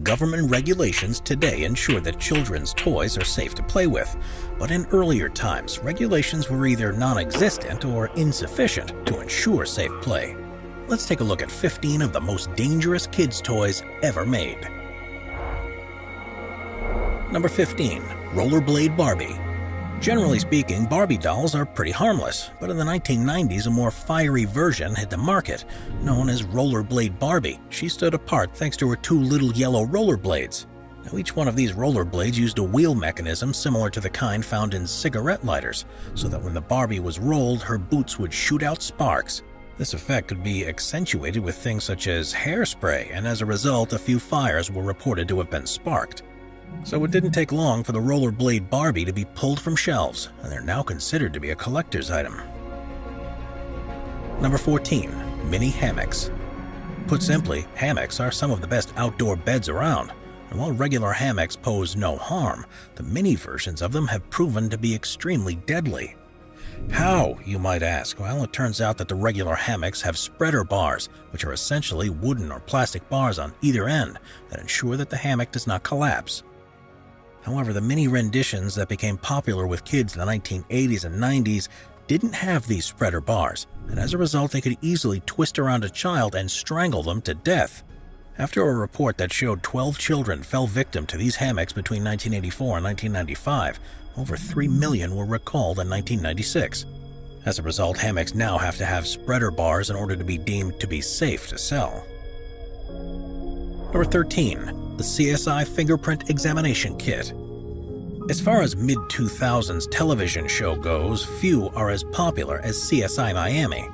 Government regulations today ensure that children's toys are safe to play with, but in earlier times, regulations were either non-existent or insufficient to ensure safe play. Let's take a look at 15 of the most dangerous kids' toys ever made. Number 15. Rollerblade Barbie. Generally speaking, Barbie dolls are pretty harmless, but in the 1990s a more fiery version hit the market, known as Rollerblade Barbie. She stood apart thanks to her two little yellow rollerblades. Now, each one of these rollerblades used a wheel mechanism similar to the kind found in cigarette lighters, so that when the Barbie was rolled, her boots would shoot out sparks. This effect could be accentuated with things such as hairspray, and as a result, a few fires were reported to have been sparked. So it didn't take long for the Rollerblade Barbie to be pulled from shelves, and they're now considered to be a collector's item. Number 14. Mini Hammocks. Put simply, hammocks are some of the best outdoor beds around, and while regular hammocks pose no harm, the mini versions of them have proven to be extremely deadly. How, you might ask? Well, it turns out that the regular hammocks have spreader bars, which are essentially wooden or plastic bars on either end that ensure that the hammock does not collapse. However, the mini renditions that became popular with kids in the 1980s and 90s didn't have these spreader bars, and as a result they could easily twist around a child and strangle them to death. After a report that showed 12 children fell victim to these hammocks between 1984 and 1995, over 3 million were recalled in 1996. As a result, hammocks now have to have spreader bars in order to be deemed to be safe to sell. Number 13. The CSI Fingerprint Examination Kit. As far as mid-2000s television show goes, few are as popular as CSI Miami.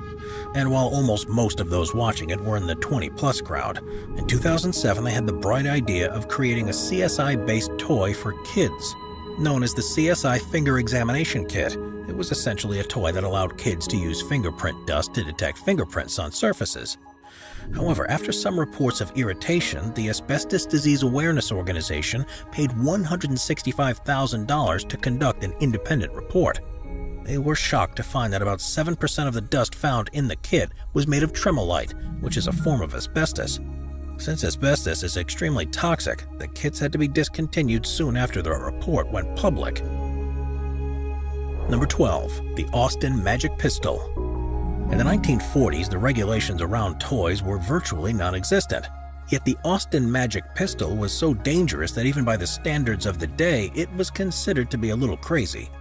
And while almost most of those watching it were in the 20-plus crowd, in 2007 they had the bright idea of creating a CSI-based toy for kids. Known as the CSI Finger Examination Kit, it was essentially a toy that allowed kids to use fingerprint dust to detect fingerprints on surfaces. However, after some reports of irritation, the Asbestos Disease Awareness Organization paid $165,000 to conduct an independent report. They were shocked to find that about 7% of the dust found in the kit was made of tremolite, which is a form of asbestos. Since asbestos is extremely toxic, the kits had to be discontinued soon after the report went public. Number 12. The Austin Magic Pistol. In the 1940s, the regulations around toys were virtually non-existent. Yet the Austin Magic Pistol was so dangerous that even by the standards of the day, it was considered to be a little crazy.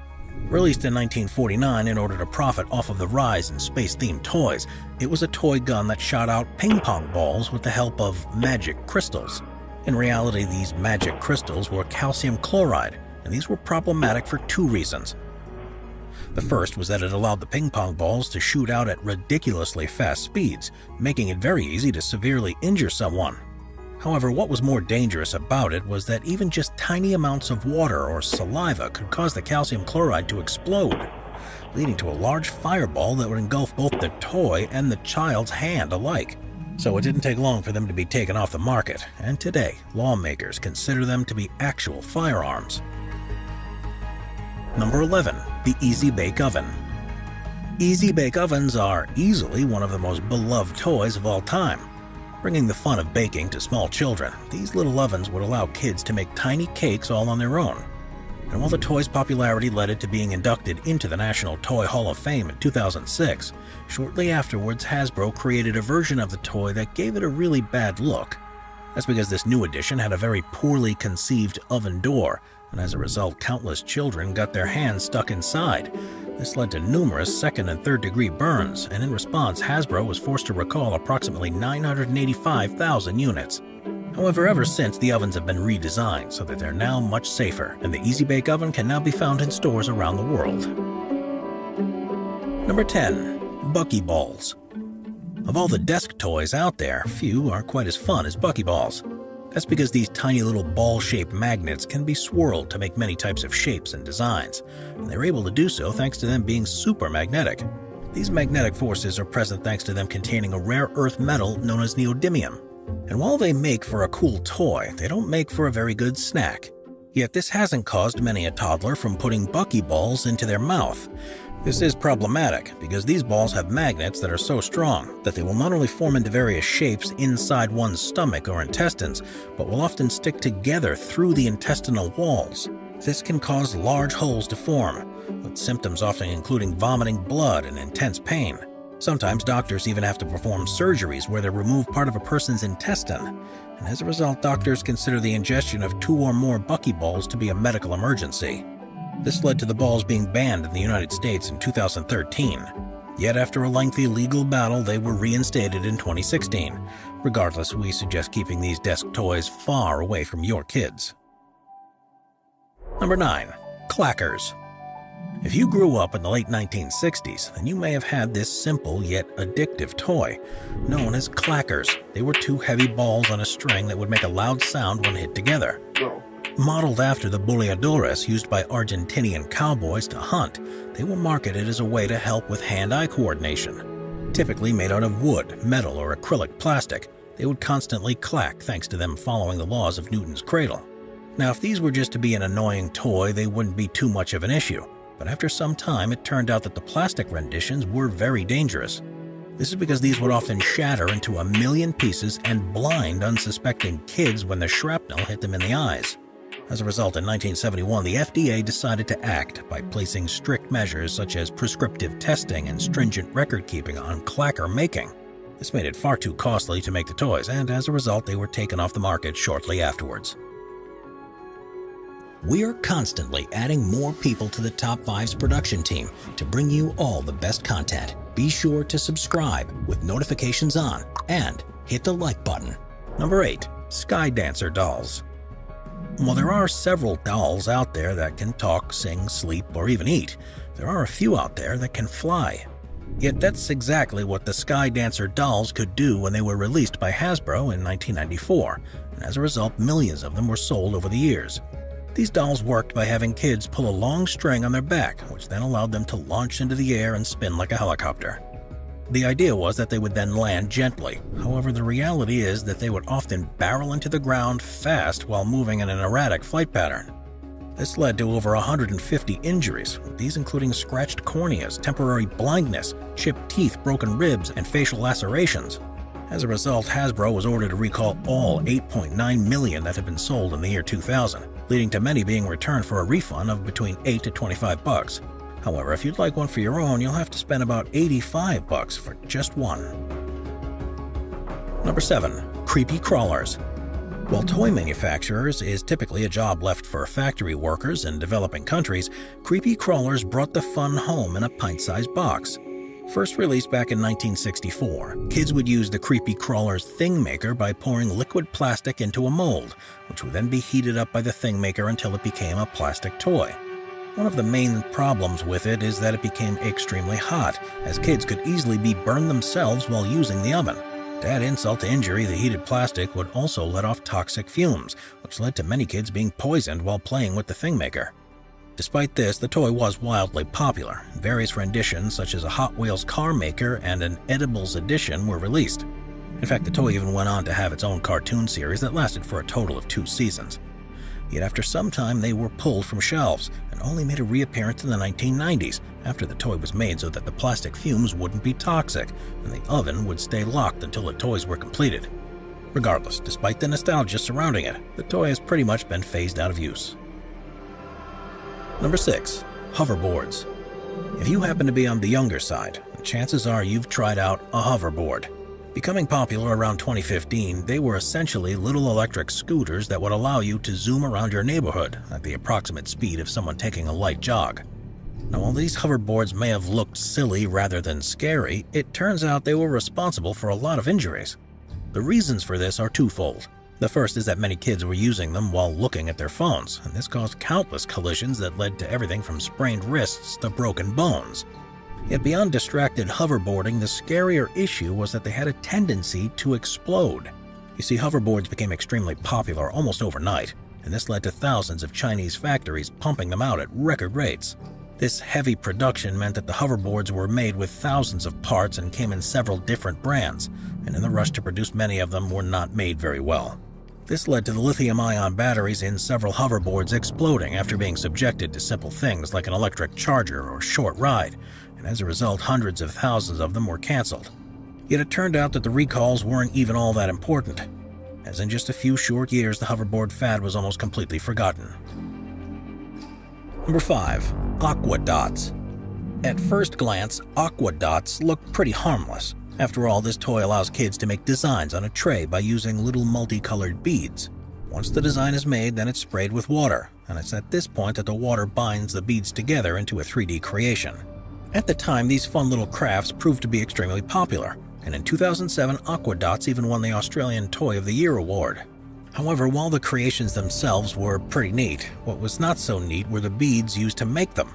Released in 1949 in order to profit off of the rise in space-themed toys, it was a toy gun that shot out ping-pong balls with the help of magic crystals. In reality, these magic crystals were calcium chloride, and these were problematic for two reasons. The first was that it allowed the ping-pong balls to shoot out at ridiculously fast speeds, making it very easy to severely injure someone. However, what was more dangerous about it was that even just tiny amounts of water or saliva could cause the calcium chloride to explode, leading to a large fireball that would engulf both the toy and the child's hand alike. So it didn't take long for them to be taken off the market, and today, lawmakers consider them to be actual firearms. Number 11. The Easy Bake Oven. Easy Bake Ovens are easily one of the most beloved toys of all time. Bringing the fun of baking to small children, these little ovens would allow kids to make tiny cakes all on their own. And while the toy's popularity led it to being inducted into the National Toy Hall of Fame in 2006, shortly afterwards Hasbro created a version of the toy that gave it a really bad look. That's because this new edition had a very poorly conceived oven door, and as a result, countless children got their hands stuck inside. This led to numerous second and third degree burns, and in response, Hasbro was forced to recall approximately 985,000 units. However, ever since, the ovens have been redesigned so that they're now much safer, and the Easy Bake Oven can now be found in stores around the world. Number 10. Buckyballs. Of all the desk toys out there, few are quite as fun as Buckyballs. That's because these tiny little ball-shaped magnets can be swirled to make many types of shapes and designs, and they're able to do so thanks to them being super magnetic. These magnetic forces are present thanks to them containing a rare earth metal known as neodymium. And while they make for a cool toy, they don't make for a very good snack. Yet this hasn't caused many a toddler from putting Buckyballs into their mouth. This is problematic because these balls have magnets that are so strong that they will not only form into various shapes inside one's stomach or intestines, but will often stick together through the intestinal walls. This can cause large holes to form, with symptoms often including vomiting blood and intense pain. Sometimes doctors even have to perform surgeries where they remove part of a person's intestine, and as a result, doctors consider the ingestion of 2 or more buckyballs to be a medical emergency. This led to the balls being banned in the United States in 2013. Yet after a lengthy legal battle, they were reinstated in 2016. Regardless, we suggest keeping these desk toys far away from your kids. Number 9. Clackers. If you grew up in the late 1960s, then you may have had this simple yet addictive toy, known as clackers. They were 2 heavy balls on a string that would make a loud sound when hit together. Modeled after the boleadores used by Argentinian cowboys to hunt, they were marketed as a way to help with hand-eye coordination. Typically made out of wood, metal, or acrylic plastic, they would constantly clack thanks to them following the laws of Newton's cradle. Now, if these were just to be an annoying toy, they wouldn't be too much of an issue. But after some time, it turned out that the plastic renditions were very dangerous. This is because these would often shatter into a million pieces and blind unsuspecting kids when the shrapnel hit them in the eyes. As a result, in 1971, the FDA decided to act by placing strict measures such as prescriptive testing and stringent record-keeping on clacker making. This made it far too costly to make the toys, and as a result, they were taken off the market shortly afterwards. We are constantly adding more people to the Top 5's production team to bring you all the best content. Be sure to subscribe with notifications on and hit the like button. Number 8. Sky Dancer Dolls. While there are several dolls out there that can talk, sing, sleep, or even eat, there are a few out there that can fly. Yet that's exactly what the Sky Dancer dolls could do when they were released by Hasbro in 1994, and as a result, millions of them were sold over the years. These dolls worked by having kids pull a long string on their back, which then allowed them to launch into the air and spin like a helicopter. The idea was that they would then land gently. However, the reality is that they would often barrel into the ground fast while moving in an erratic flight pattern. This led to over 150 injuries, with these including scratched corneas, temporary blindness, chipped teeth, broken ribs, and facial lacerations. As a result, Hasbro was ordered to recall all 8.9 million that had been sold in the year 2000, leading to many being returned for a refund of between $8 to $25. However, if you'd like one for your own, you'll have to spend about $85 for just one. Number 7. Creepy Crawlers. While toy manufacturers is typically a job left for factory workers in developing countries, creepy crawlers brought the fun home in a pint-sized box. First released back in 1964, kids would use the Creepy Crawler's Thing Maker by pouring liquid plastic into a mold, which would then be heated up by the Thing Maker until it became a plastic toy. One of the main problems with it is that it became extremely hot, as kids could easily be burned themselves while using the oven. To add insult to injury, the heated plastic would also let off toxic fumes, which led to many kids being poisoned while playing with the Thing Maker. Despite this, the toy was wildly popular. Various renditions, such as a Hot Wheels car maker and an Edibles edition, were released. In fact, the toy even went on to have its own cartoon series that lasted for a total of 2 seasons. Yet after some time, they were pulled from shelves and only made a reappearance in the 1990s after the toy was made so that the plastic fumes wouldn't be toxic and the oven would stay locked until the toys were completed. Regardless, despite the nostalgia surrounding it, the toy has pretty much been phased out of use. Number 6. Hoverboards. If you happen to be on the younger side, chances are you've tried out a hoverboard. Becoming popular around 2015, they were essentially little electric scooters that would allow you to zoom around your neighborhood at the approximate speed of someone taking a light jog. Now, while these hoverboards may have looked silly rather than scary, it turns out they were responsible for a lot of injuries. The reasons for this are twofold. The first is that many kids were using them while looking at their phones, and this caused countless collisions that led to everything from sprained wrists to broken bones. Yet beyond distracted hoverboarding, the scarier issue was that they had a tendency to explode. You see, hoverboards became extremely popular almost overnight, and this led to thousands of Chinese factories pumping them out at record rates. This heavy production meant that the hoverboards were made with thousands of parts and came in several different brands, and in the rush to produce many of them were not made very well. This led to the lithium-ion batteries in several hoverboards exploding after being subjected to simple things like an electric charger or short ride, and as a result, hundreds of thousands of them were canceled. Yet it turned out that the recalls weren't even all that important, as in just a few short years the hoverboard fad was almost completely forgotten. Number 5. Aqua Dots. At first glance, Aqua Dots look pretty harmless. After all, this toy allows kids to make designs on a tray by using little multicolored beads. Once the design is made, then it's sprayed with water, and it's at this point that the water binds the beads together into a 3D creation. At the time, these fun little crafts proved to be extremely popular, and in 2007, Aqua Dots even won the Australian Toy of the Year award. However, while the creations themselves were pretty neat, what was not so neat were the beads used to make them.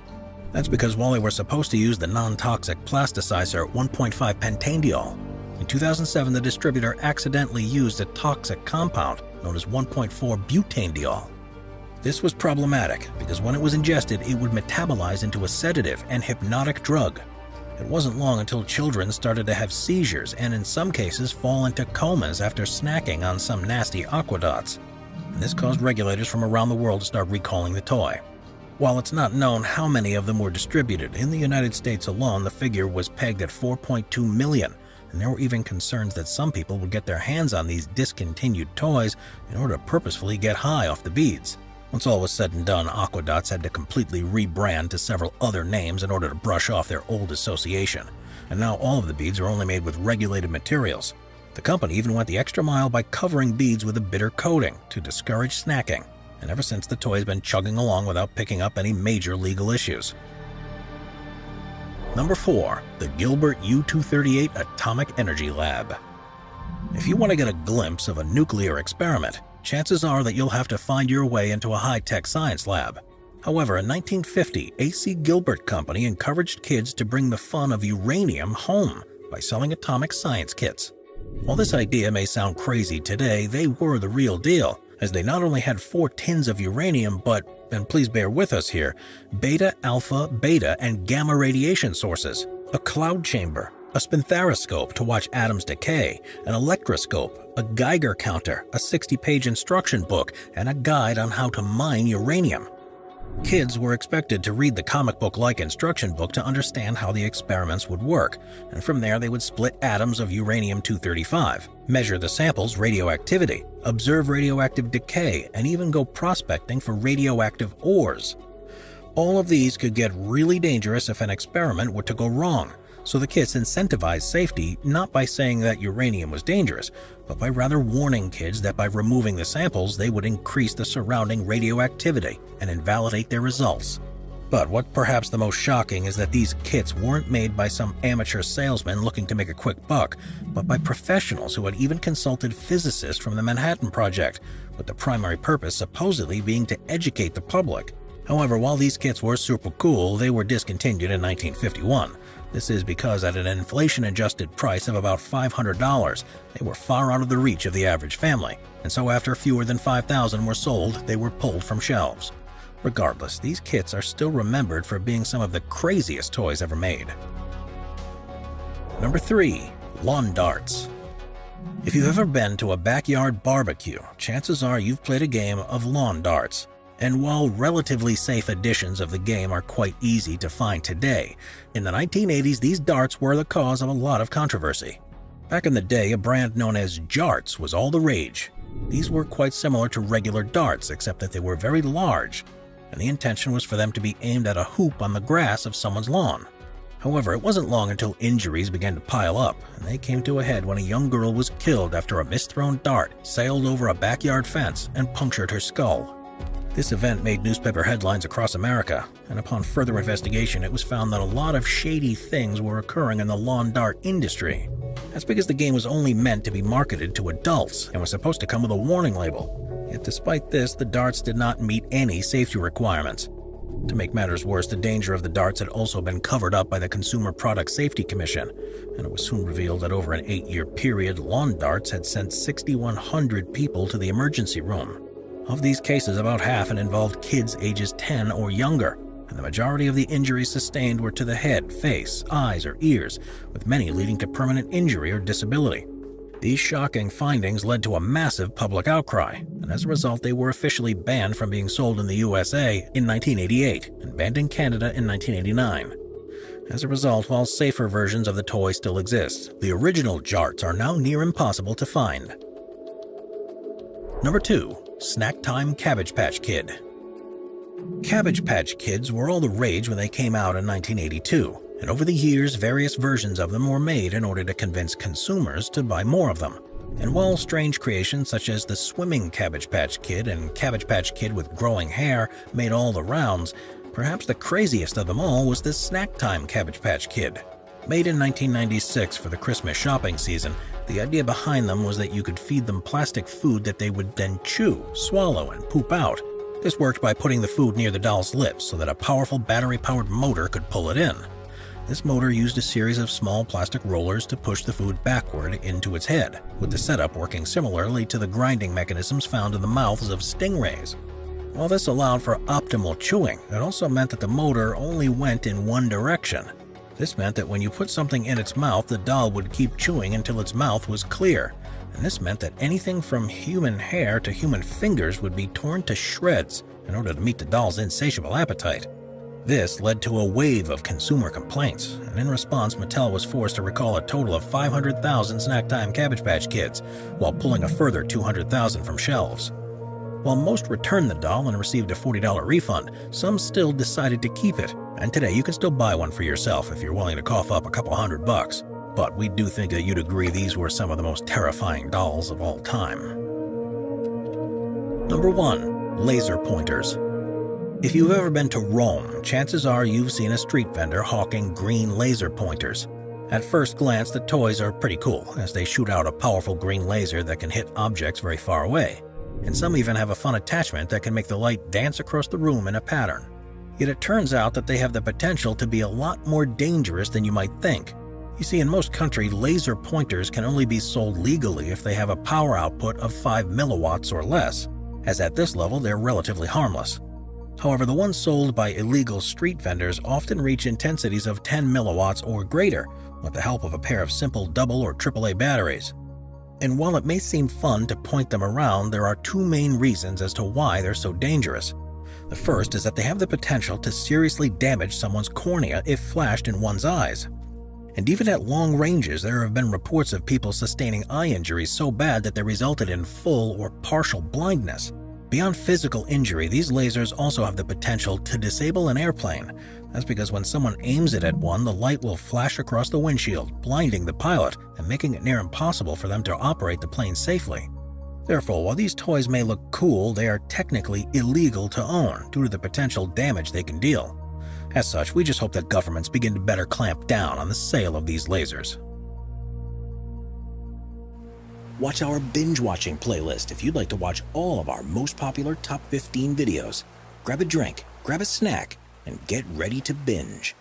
That's because while they were supposed to use the non-toxic plasticizer 1.5-pentanediol, in 2007 the distributor accidentally used a toxic compound known as 1.4-butanediol. This was problematic because when it was ingested, it would metabolize into a sedative and hypnotic drug. It wasn't long until children started to have seizures and in some cases fall into comas after snacking on some nasty Aqua Dots. And this caused regulators from around the world to start recalling the toy. While it's not known how many of them were distributed, in the United States alone the figure was pegged at 4.2 million, and there were even concerns that some people would get their hands on these discontinued toys in order to purposefully get high off the beads. Once all was said and done, Aqua Dots had to completely rebrand to several other names in order to brush off their old association, and now all of the beads are only made with regulated materials. The company even went the extra mile by covering beads with a bitter coating to discourage snacking, and ever since the toy has been chugging along without picking up any major legal issues. Number 4. The Gilbert U-238 Atomic Energy Lab. If you want to get a glimpse of a nuclear experiment, chances are that you'll have to find your way into a high-tech science lab. However, in 1950, A.C. Gilbert Company encouraged kids to bring the fun of uranium home by selling atomic science kits. While this idea may sound crazy today, they were the real deal, as they not only had 4 tins of uranium but, and please bear with us here, beta, alpha, beta, and gamma radiation sources, a cloud chamber, a spinthariscope to watch atoms decay, an electroscope, a Geiger counter, a 60-page instruction book, and a guide on how to mine uranium. Kids were expected to read the comic book-like instruction book to understand how the experiments would work, and from there they would split atoms of uranium-235, measure the sample's radioactivity, observe radioactive decay, and even go prospecting for radioactive ores. All of these could get really dangerous if an experiment were to go wrong, so the kids incentivized safety not by saying that uranium was dangerous, but by rather warning kids that by removing the samples they would increase the surrounding radioactivity and invalidate their results. But what perhaps the most shocking is that these kits weren't made by some amateur salesman looking to make a quick buck, but by professionals who had even consulted physicists from the Manhattan Project, with the primary purpose supposedly being to educate the public. However, while these kits were super cool, they were discontinued in 1951. This is because at an inflation-adjusted price of about $500, they were far out of the reach of the average family, and so after fewer than 5,000 were sold, they were pulled from shelves. Regardless, these kits are still remembered for being some of the craziest toys ever made. Number 3. Lawn Darts. If you've ever been to a backyard barbecue, chances are you've played a game of lawn darts. And while relatively safe editions of the game are quite easy to find today, in the 1980s these darts were the cause of a lot of controversy. Back in the day, a brand known as Jarts was all the rage. These were quite similar to regular darts, except that they were very large, and the intention was for them to be aimed at a hoop on the grass of someone's lawn. However, it wasn't long until injuries began to pile up, and they came to a head when a young girl was killed after a misthrown dart sailed over a backyard fence and punctured her skull. This event made newspaper headlines across America, and upon further investigation it was found that a lot of shady things were occurring in the lawn dart industry. That's because the game was only meant to be marketed to adults and was supposed to come with a warning label. Yet despite this, the darts did not meet any safety requirements. To make matters worse, the danger of the darts had also been covered up by the Consumer Product Safety Commission, and it was soon revealed that over an 8-year period, lawn darts had sent 6,100 people to the emergency room. Of these cases, about half had involved kids ages 10 or younger, and the majority of the injuries sustained were to the head, face, eyes, or ears, with many leading to permanent injury or disability. These shocking findings led to a massive public outcry, and as a result they were officially banned from being sold in the USA in 1988 and banned in Canada in 1989. As a result, while safer versions of the toy still exist, the original Jarts are now near impossible to find. Number 2. Snack Time Cabbage Patch Kid. Cabbage Patch Kids were all the rage when they came out in 1982. And over the years, various versions of them were made in order to convince consumers to buy more of them. And while strange creations such as the swimming Cabbage Patch Kid and Cabbage Patch Kid with growing hair made all the rounds, perhaps the craziest of them all was the Snack Time Cabbage Patch Kid. Made in 1996 for the Christmas shopping season, the idea behind them was that you could feed them plastic food that they would then chew, swallow, and poop out. This worked by putting the food near the doll's lips so that a powerful battery-powered motor could pull it in. This motor used a series of small plastic rollers to push the food backward into its head, with the setup working similarly to the grinding mechanisms found in the mouths of stingrays. While this allowed for optimal chewing, it also meant that the motor only went in one direction. This meant that when you put something in its mouth, the doll would keep chewing until its mouth was clear, and this meant that anything from human hair to human fingers would be torn to shreds in order to meet the doll's insatiable appetite. This led to a wave of consumer complaints, and in response, Mattel was forced to recall a total of 500,000 Snack Time Cabbage Patch Kids, while pulling a further 200,000 from shelves. While most returned the doll and received a $40 refund, some still decided to keep it, and today you can still buy one for yourself if you're willing to cough up a couple $100. But we do think that you'd agree these were some of the most terrifying dolls of all time. Number 1. Laser Pointers. If you've ever been to Rome, chances are you've seen a street vendor hawking green laser pointers. At first glance, the toys are pretty cool, as they shoot out a powerful green laser that can hit objects very far away. And some even have a fun attachment that can make the light dance across the room in a pattern. Yet it turns out that they have the potential to be a lot more dangerous than you might think. You see, in most countries, laser pointers can only be sold legally if they have a power output of 5 milliwatts or less, as at this level they're relatively harmless. However, the ones sold by illegal street vendors often reach intensities of 10 milliwatts or greater, with the help of a pair of simple double or AAA batteries. And while it may seem fun to point them around, there are two main reasons as to why they're so dangerous. The first is that they have the potential to seriously damage someone's cornea if flashed in one's eyes. And even at long ranges, there have been reports of people sustaining eye injuries so bad that they resulted in full or partial blindness. Beyond physical injury, these lasers also have the potential to disable an airplane. That's because when someone aims it at one, the light will flash across the windshield, blinding the pilot and making it near impossible for them to operate the plane safely. Therefore, while these toys may look cool, they are technically illegal to own due to the potential damage they can deal. As such, we just hope that governments begin to better clamp down on the sale of these lasers. Watch our binge-watching playlist if you'd like to watch all of our most popular top 15 videos. Grab a drink, grab a snack, and get ready to binge.